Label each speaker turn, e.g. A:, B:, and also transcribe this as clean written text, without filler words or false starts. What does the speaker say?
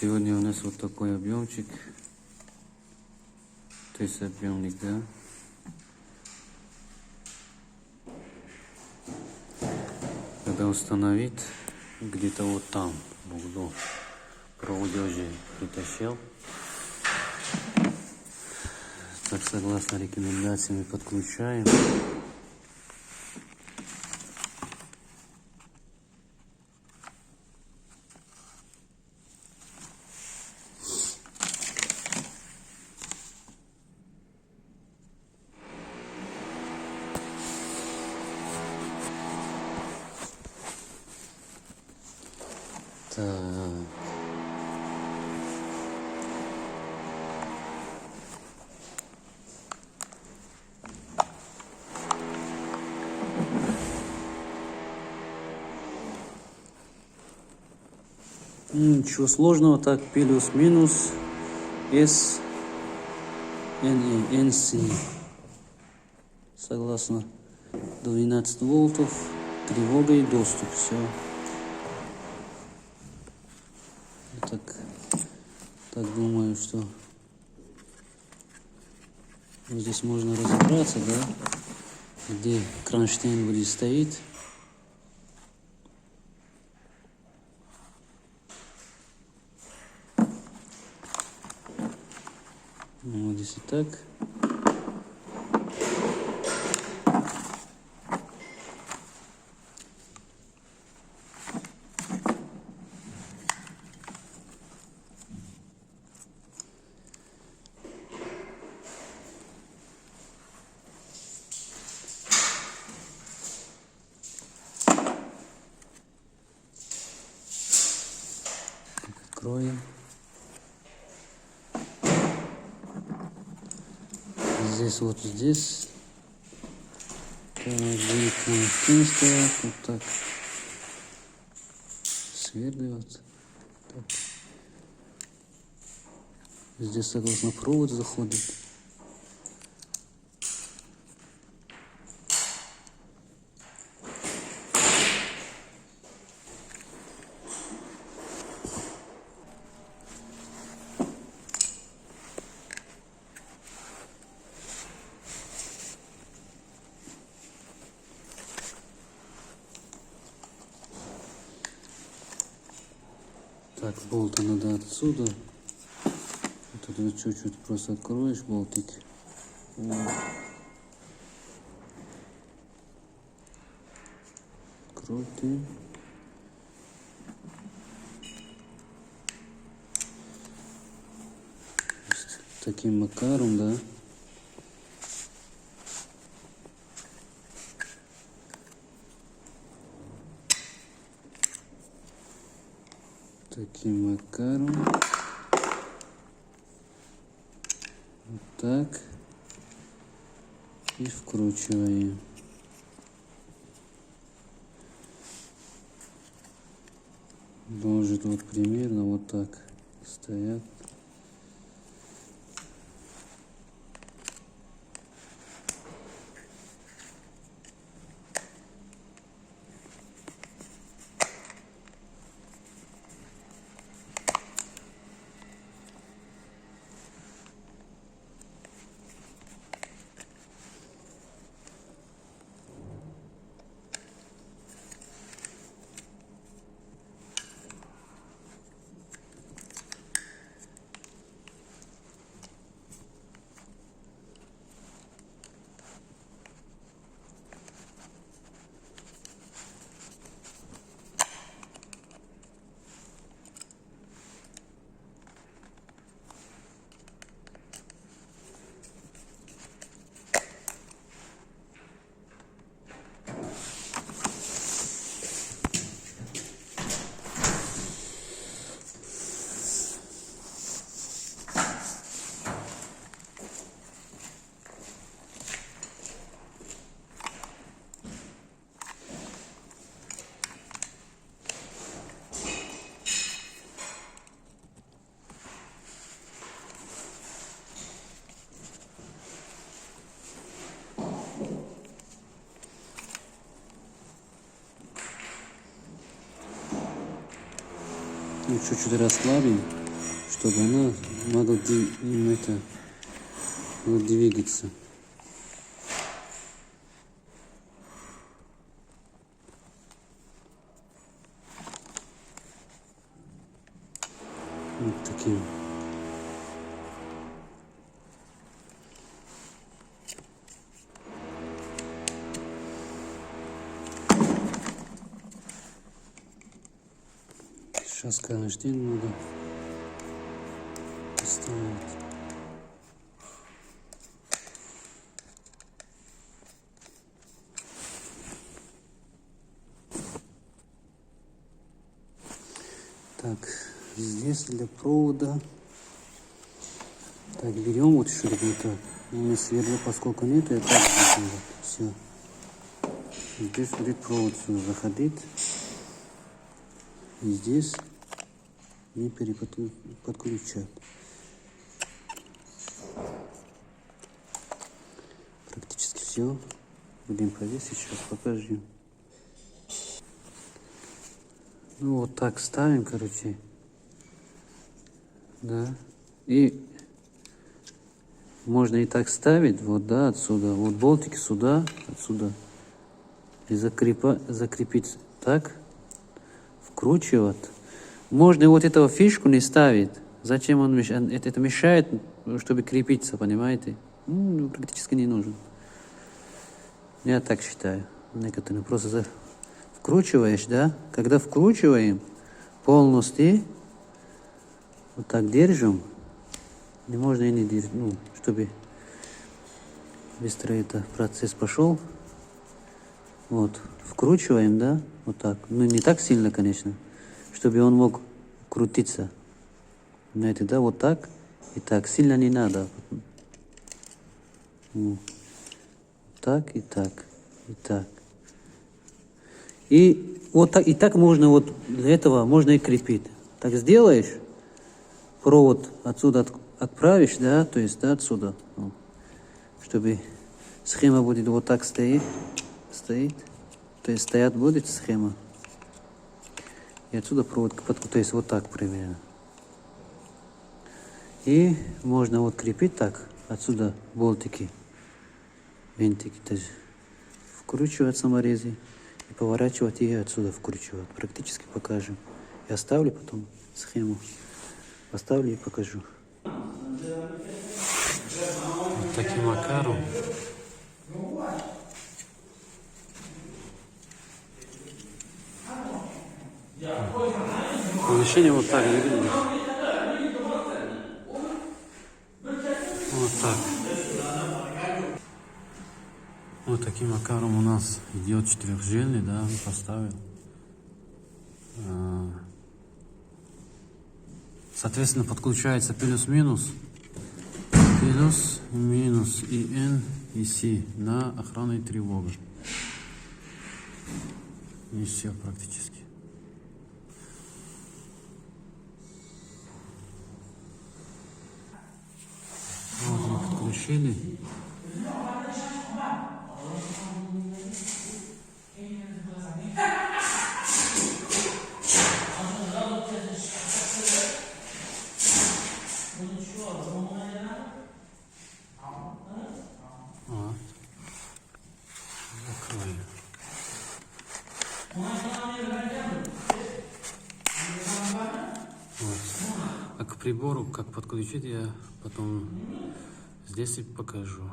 A: Сегодня у нас вот такой объемчик. Тест-объемник, да. Когда установить, где-то вот там, в углу, провод уже притащил. Так, согласно рекомендациям, подключаем. Так. Ничего сложного, так, плюс-минус S N N C. Согласно 12 волтов, тревога и доступ, все. Так думаю, что здесь можно разобраться, да, где кронштейн будет стоять. Вот здесь и так. Откроем. Здесь вот здесь. Так, будет кронштейн стоять. Вот так. Сверливать. Так. Здесь согласно провод заходит. Так, болт надо отсюда. Вот это чуть-чуть просто откроешь болтик. Крутим. Таким макаром, да. Таким макаром. Вот так. И вкручиваем. Должен вот примерно вот так стоять. Ну, чуть-чуть расслабим. чтобы она могла двигаться. Вот таким. Сейчас каждый день надо поставить. Так, здесь для провода. Так, берем вот еще ребята. У меня сверла, поскольку нет, я так сделаю. Все. Здесь будет провод все заходить. И здесь не переподключать. Практически все. Будем повесить, сейчас покажу. Ну вот так ставим, короче. Да. И можно и так ставить, вот, да, отсюда. Вот болтики сюда, отсюда. И закрепить так. Вкручивать. Можно вот эту фишку не ставить. Зачем он мешает? Это мешает, чтобы крепиться, понимаете? Ну, практически не нужен. Я так считаю. Некоторые просто вкручиваешь, да? Когда вкручиваем полностью, вот так держим. Не можно и не держать, ну, чтобы быстро этот процесс пошел. Вот, вкручиваем, да, вот так. Ну, не так сильно, конечно, чтобы он мог крутиться. Знаете, да, вот так и так. Сильно не надо. Так и так, и так. И вот так, и так можно, вот для этого можно и крепить. Так сделаешь, провод отсюда отправишь, да, то есть, да, отсюда, ну, чтобы схема будет вот так стоит, то есть стоять будет схема. И отсюда провод, то есть вот так примерно. И можно вот крепить так, отсюда болтики, винтики тоже. Вкручивать саморезы и поворачивать и отсюда вкручивать. Практически покажем. Я оставлю потом схему. Поставлю и покажу. Вот таким макаром. Помещение вот так выглядит. Вот так. Вот таким макаром у нас идет четырехжильный, да, он поставил. Соответственно, подключается плюс-минус и N и C на охрану и тревогу. И все практически. Вот мы подключили. Вот. Закрыли. Вот. А к прибору, как подключить, я потом здесь и покажу.